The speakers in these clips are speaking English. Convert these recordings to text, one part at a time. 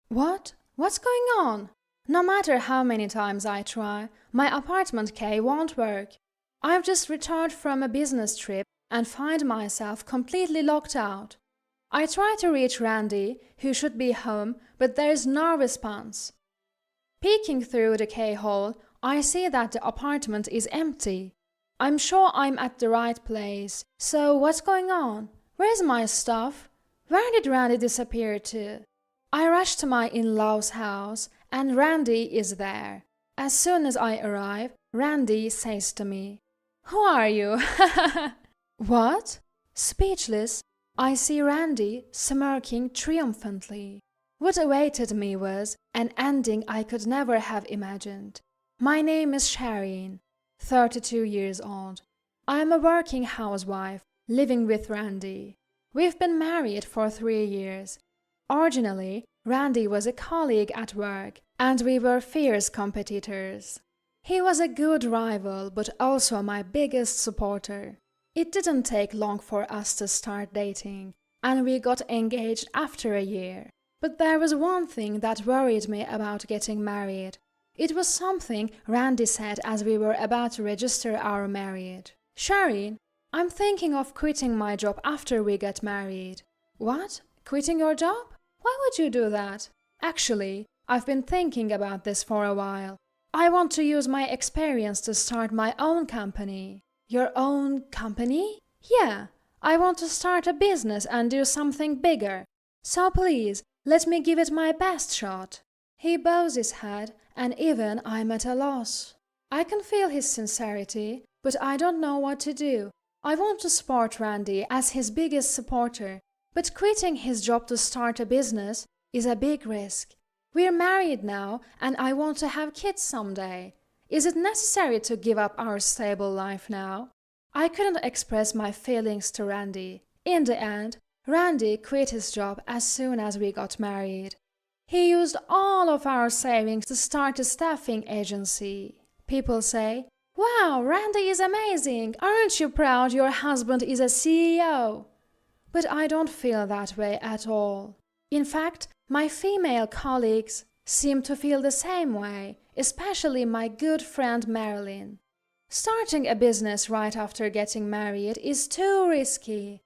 What? What's going on? No matter how many times I try, my apartment key won't work. I've just returned from a business trip and find myself completely locked out. I try to reach Randy, who should be home, but there is no response. Peeking through the keyhole, I see that the apartment is empty. I'm sure I'm at the right place. So what's going on? Where's my stuff? Where did Randy disappear to? I rush to my in-laws' house, and Randy is there. As soon as I arrive, Randy says to me, "Who are you?" What? Speechless, I see Randy smirking triumphantly. What awaited me was an ending I could never have imagined. My name is Shireen, 32 years old. I am a working housewife, living with Randy. We've been married for 3 years. Originally, Randy was a colleague at work, and we were fierce competitors. He was a good rival, but also my biggest supporter. It didn't take long for us to start dating, and we got engaged after a year. But there was one thing that worried me about getting married. It was something Randy said as we were about to register our marriage. "Shireen, I'm thinking of quitting my job after we get married." "What? Quitting your job? Why would you do that?" "Actually, I've been thinking about this for a while. I want to use my experience to start my own company." "Your own company?" "Yeah, I want to start a business and do something bigger. So please, let me give it my best shot." He bows his head, and even I'm at a loss. I can feel his sincerity, but I don't know what to do. I want to support Randy as his biggest supporter, but quitting his job to start a business is a big risk. We're married now, and I want to have kids someday. Is it necessary to give up our stable life now? I couldn't express my feelings to Randy. In the end, Randy quit his job as soon as we got married. He used all of our savings to start a staffing agency. People say, "Wow, Randy is amazing! Aren't you proud your husband is a CEO?" But I don't feel that way at all. In fact, my female colleagues seem to feel the same way, especially my good friend Marilyn. Starting a business right after getting married is too risky.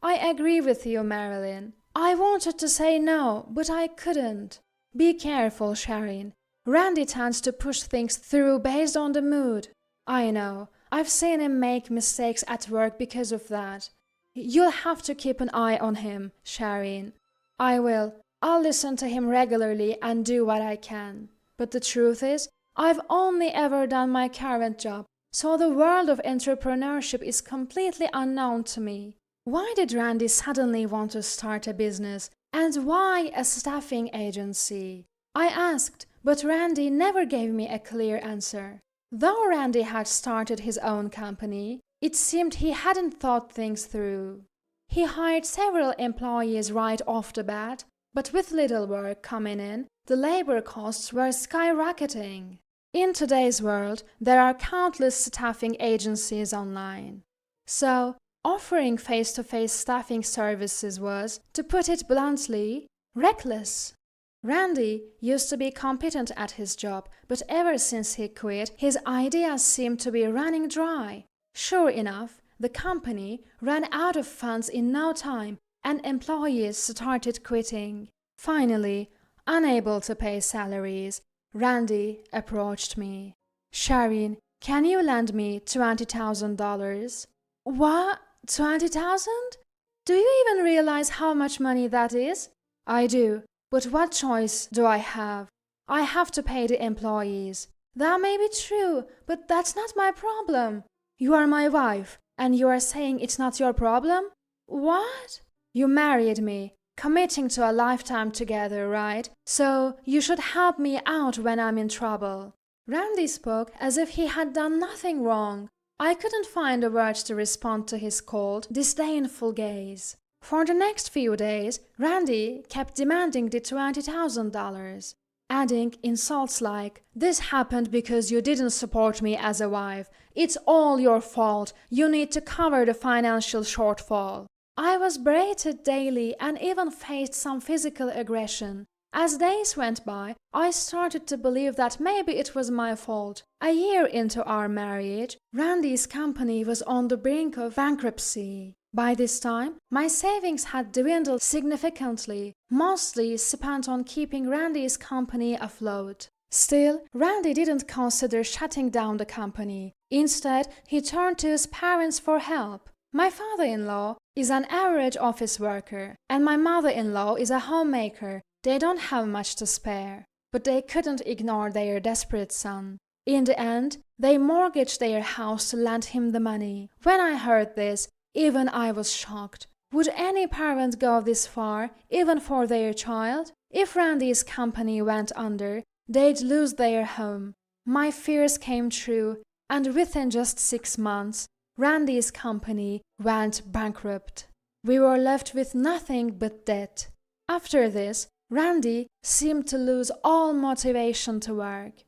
I agree with you, Marilyn. I wanted to say no, but I couldn't. Be careful, Shireen. Randy tends to push things through based on the mood. I know. I've seen him make mistakes at work because of that. You'll have to keep an eye on him, Shireen. I will. I'll listen to him regularly and do what I can. But the truth is, I've only ever done my current job, so the world of entrepreneurship is completely unknown to me. Why did Randy suddenly want to start a business? And why a staffing agency? I asked, but Randy never gave me a clear answer. Though Randy had started his own company, it seemed he hadn't thought things through. He hired several employees right off the bat, but with little work coming in, the labor costs were skyrocketing. In today's world, there are countless staffing agencies online. So, offering face-to-face staffing services was, to put it bluntly, reckless. Randy used to be competent at his job, but ever since he quit, his ideas seemed to be running dry. Sure enough, the company ran out of funds in no time, and employees started quitting. Finally, unable to pay salaries, Randy approached me. "Shireen, can you lend me $20,000? "What? 20,000? Do you even realize how much money that is?" "I do, but what choice do I have? I have to pay the employees." "That may be true, but that's not my problem." "You are my wife, and you are saying it's not your problem?" "What?" "You married me, committing to a lifetime together, right? So you should help me out when I'm in trouble." Randy spoke as if he had done nothing wrong. I couldn't find the words to respond to his cold, disdainful gaze. For the next few days, Randy kept demanding the $20,000, adding insults like, "This happened because you didn't support me as a wife. It's all your fault. You need to cover the financial shortfall." I was berated daily and even faced some physical aggression. As days went by, I started to believe that maybe it was my fault. A year into our marriage, Randy's company was on the brink of bankruptcy. By this time, my savings had dwindled significantly, mostly spent on keeping Randy's company afloat. Still, Randy didn't consider shutting down the company. Instead, he turned to his parents for help. My father-in-law is an average office worker, and my mother-in-law is a homemaker. They don't have much to spare. But they couldn't ignore their desperate son. In the end, they mortgaged their house to lend him the money. When I heard this, even I was shocked. Would any parent go this far, even for their child? If Randy's company went under, they'd lose their home. My fears came true, and within just 6 months, Randy's company went bankrupt. We were left with nothing but debt. After this, Randy seemed to lose all motivation to work.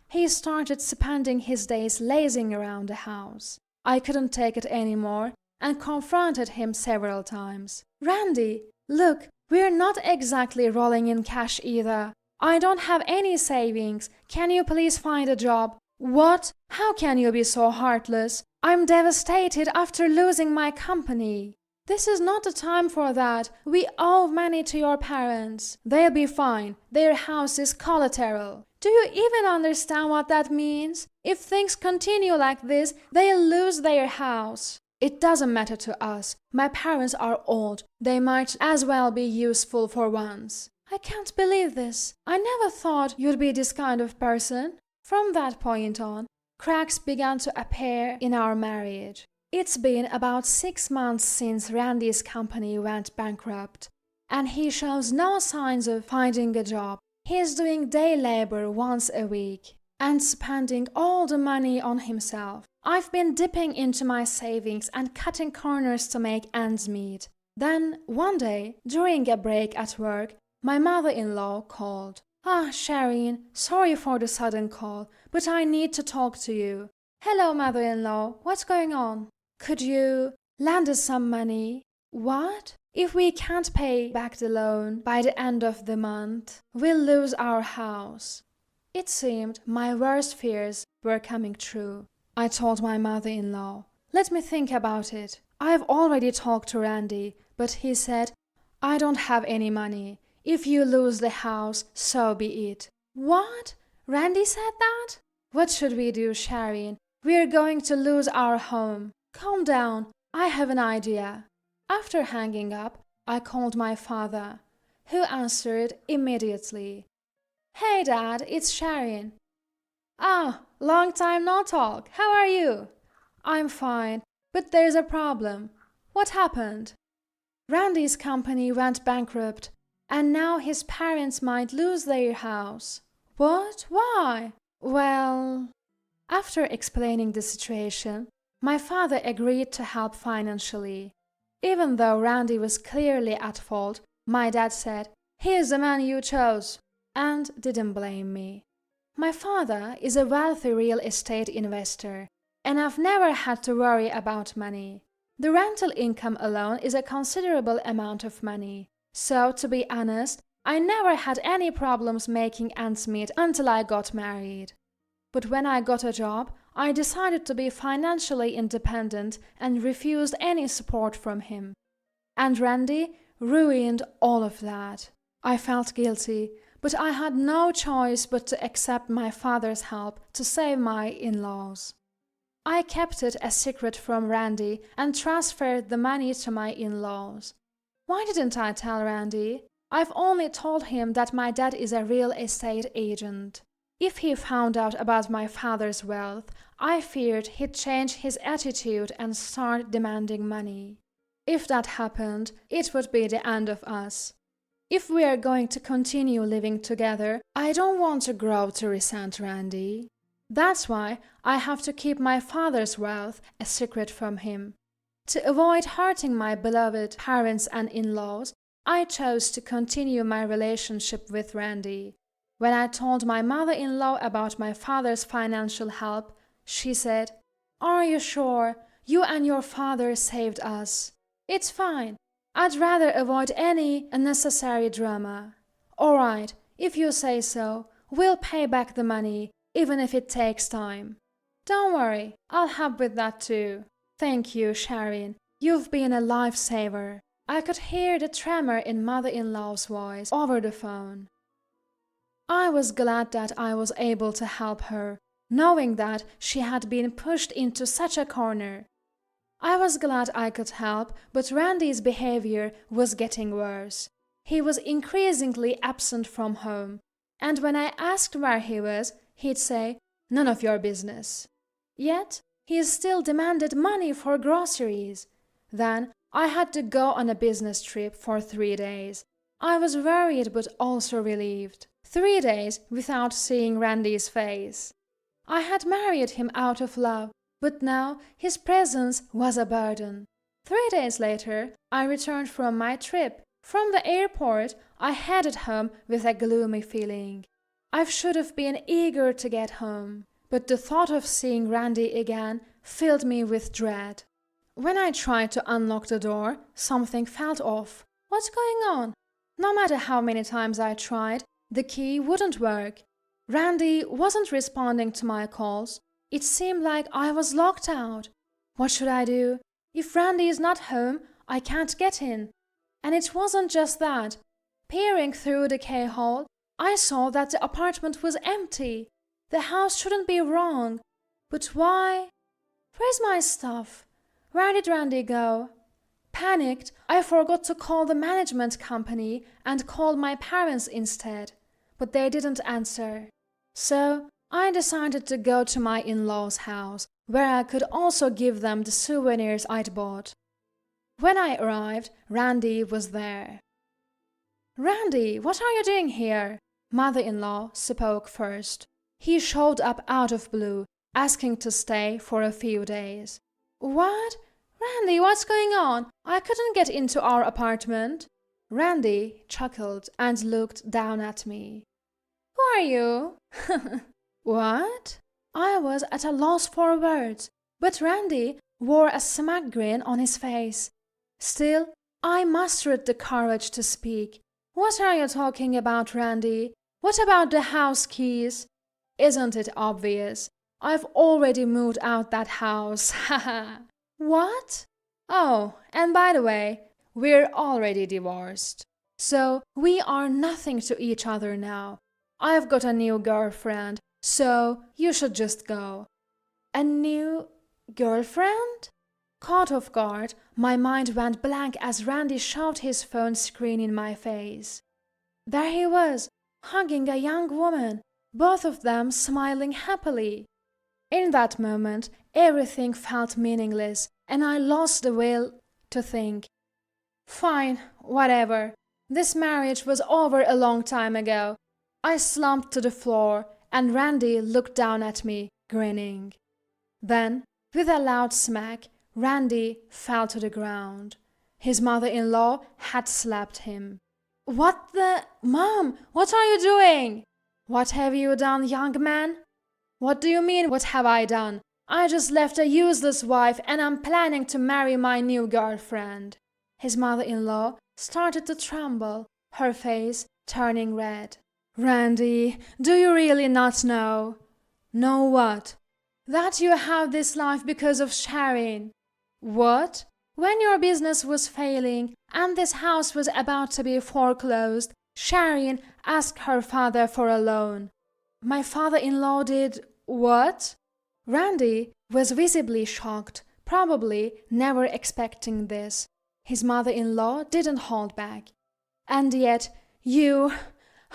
He started spending his days lazing around the house. I couldn't take it anymore and confronted him several times. "Randy, look, we're not exactly rolling in cash either. I don't have any savings. Can you please find a job?" "What? How can you be so heartless? I'm devastated after losing my company." "This is not the time for that. We owe money to your parents. They'll be fine. Their house is collateral." "Do you even understand what that means? If things continue like this, they'll lose their house." "It doesn't matter to us. My parents are old. They might as well be useful for once." "I can't believe this. I never thought you'd be this kind of person." From that point on, cracks began to appear in our marriage. It's been about 6 months since Randy's company went bankrupt, and he shows no signs of finding a job. He's doing day labor once a week and spending all the money on himself. I've been dipping into my savings and cutting corners to make ends meet. Then, one day, during a break at work, my mother-in-law called. Sharon, sorry for the sudden call, but I need to talk to you." "Hello, mother-in-law. What's going on?" "Could you lend us some money?" "What?" "If we can't pay back the loan by the end of the month, we'll lose our house." It seemed my worst fears were coming true. I told my mother-in-law, "Let me think about it. I've already talked to Randy, but he said, 'I don't have any money. If you lose the house, so be it.'" "What? Randy said that?" "What should we do, Sharon? We're going to lose our home." "Calm down. I have an idea." After hanging up, I called my father, who answered immediately. "Hey, Dad, it's Sharon." Long time no talk. How are you?" "I'm fine, but there's a problem." "What happened?" "Randy's company went bankrupt, and now his parents might lose their house." "What? Why?" "Well..." After explaining the situation, my father agreed to help financially. Even though Randy was clearly at fault, my dad said, "He's the man you chose," and didn't blame me. My father is a wealthy real estate investor, and I've never had to worry about money. The rental income alone is a considerable amount of money. So, to be honest, I never had any problems making ends meet until I got married. But when I got a job, I decided to be financially independent and refused any support from him. And Randy ruined all of that. I felt guilty, but I had no choice but to accept my father's help to save my in-laws. I kept it a secret from Randy and transferred the money to my in-laws. Why didn't I tell Randy? I've only told him that my dad is a real estate agent. If he found out about my father's wealth, I feared he'd change his attitude and start demanding money. If that happened, it would be the end of us. If we are going to continue living together, I don't want to grow to resent Randy. That's why I have to keep my father's wealth a secret from him. To avoid hurting my beloved parents and in-laws, I chose to continue my relationship with Randy. When I told my mother-in-law about my father's financial help, she said, "Are you sure? You and your father saved us." "It's fine. I'd rather avoid any unnecessary drama." All right, if you say so, we'll pay back the money, even if it takes time. Don't worry, I'll help with that too. Thank you, Sharon. You've been a lifesaver. I could hear the tremor in mother-in-law's voice over the phone. I was glad that I was able to help her, knowing that she had been pushed into such a corner. I was glad I could help, but Randy's behavior was getting worse. He was increasingly absent from home, and when I asked where he was, he'd say, "None of your business." Yet, he still demanded money for groceries. Then, I had to go on a business trip for 3 days. I was worried but also relieved. 3 days without seeing Randy's face. I had married him out of love, but now his presence was a burden. 3 days later, I returned from my trip. From the airport, I headed home with a gloomy feeling. I should have been eager to get home, but the thought of seeing Randy again filled me with dread. When I tried to unlock the door, something felt off. What's going on? No matter how many times I tried, the key wouldn't work. Randy wasn't responding to my calls. It seemed like I was locked out. What should I do? If Randy is not home, I can't get in. And it wasn't just that. Peering through the keyhole, I saw that the apartment was empty. The house shouldn't be wrong. But why? Where's my stuff? Where did Randy go? Panicked, I forgot to call the management company and called my parents instead. But they didn't answer. So I decided to go to my in-laws' house, where I could also give them the souvenirs I'd bought. When I arrived, Randy was there. "Randy, what are you doing here?" Mother-in-law spoke first. He showed up out of blue, asking to stay for a few days. "What? Randy, what's going on? I couldn't get into our apartment." Randy chuckled and looked down at me. "Who are you?" "What?" I was at a loss for words, but Randy wore a smack grin on his face. Still, I mustered the courage to speak. "What are you talking about, Randy? What about the house keys?" "Isn't it obvious? I've already moved out that house, haha." "What?" "Oh, and by the way, we're already divorced. So we are nothing to each other now. I've got a new girlfriend, so you should just go." "A new girlfriend?" Caught off guard, my mind went blank as Randy shoved his phone screen in my face. There he was, hugging a young woman, both of them smiling happily. In that moment, everything felt meaningless, and I lost the will to think. Fine, whatever. This marriage was over a long time ago. I slumped to the floor, and Randy looked down at me, grinning. Then, with a loud smack, Randy fell to the ground. His mother-in-law had slapped him. "What the— Mom, what are you doing?" "What have you done, young man?" "What do you mean, what have I done? I just left a useless wife and I'm planning to marry my new girlfriend." His mother-in-law started to tremble, her face turning red. "Randy, do you really not know?" "Know what?" "That you have this life because of Sharon." "What?" "When your business was failing and this house was about to be foreclosed, Sharon asked her father for a loan." "My father-in-law did what?" Randy was visibly shocked, probably never expecting this. His mother-in-law didn't hold back. "And yet,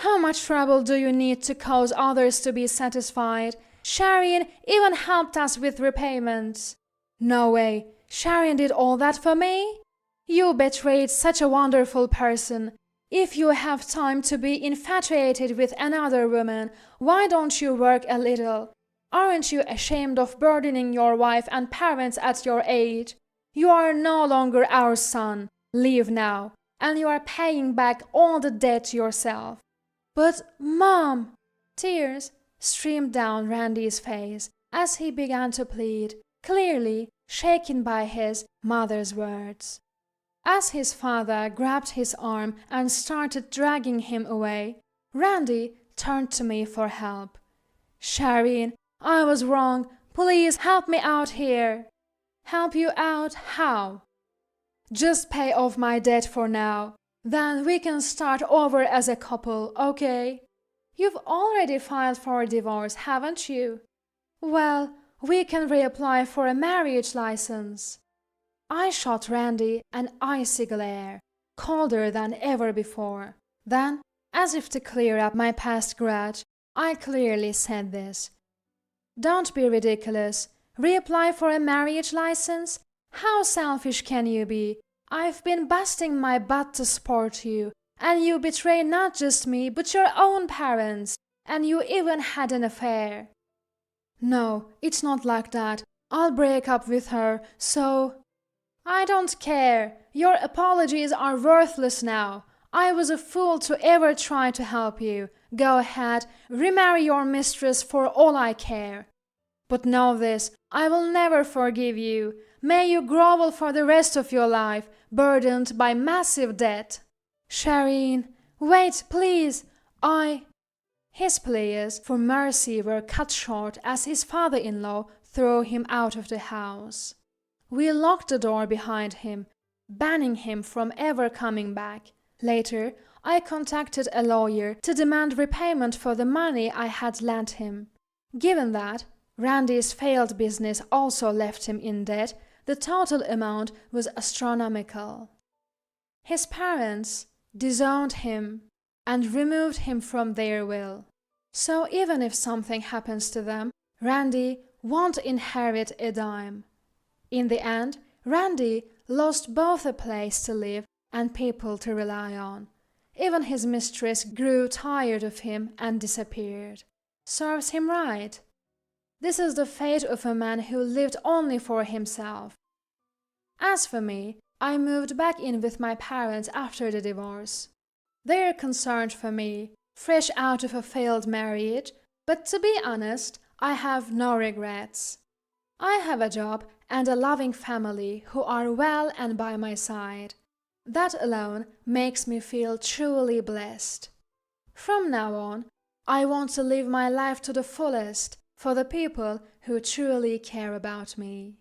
how much trouble do you need to cause others to be satisfied? Sharon even helped us with repayments." "No way. Sharon did all that for me?" "You betrayed such a wonderful person. If you have time to be infatuated with another woman, why don't you work a little? Aren't you ashamed of burdening your wife and parents at your age? You are no longer our son. Leave now, and you are paying back all the debt yourself." "But, Mom!" Tears streamed down Randy's face as he began to plead, clearly shaken by his mother's words. As his father grabbed his arm and started dragging him away, Randy turned to me for help. "Shireen, I was wrong. Please help me out here." "Help you out? How?" "Just pay off my debt for now. Then we can start over as a couple, okay?" "You've already filed for divorce, haven't you?" "Well, we can reapply for a marriage license." I shot Randy an icy glare, colder than ever before. Then, as if to clear up my past grudge, I clearly said this. "Don't be ridiculous. Reapply for a marriage license? How selfish can you be? I've been busting my butt to support you, and you betray not just me but your own parents, and you even had an affair." "No, it's not like that. I'll break up with her, so—" "I don't care. Your apologies are worthless now. I was a fool to ever try to help you. Go ahead, remarry your mistress for all I care. But know this, I will never forgive you. May you grovel for the rest of your life, burdened by massive debt." "Shireen, wait, please. His pleas for mercy were cut short as his father-in-law threw him out of the house. We locked the door behind him, banning him from ever coming back. Later, I contacted a lawyer to demand repayment for the money I had lent him. Given that Randy's failed business also left him in debt, the total amount was astronomical. His parents disowned him and removed him from their will. So even if something happens to them, Randy won't inherit a dime. In the end, Randy lost both a place to live and people to rely on. Even his mistress grew tired of him and disappeared. Serves him right. This is the fate of a man who lived only for himself. As for me, I moved back in with my parents after the divorce. They're concerned for me, fresh out of a failed marriage, but to be honest, I have no regrets. I have a job and a loving family who are well and by my side. That alone makes me feel truly blessed. From now on, I want to live my life to the fullest for the people who truly care about me.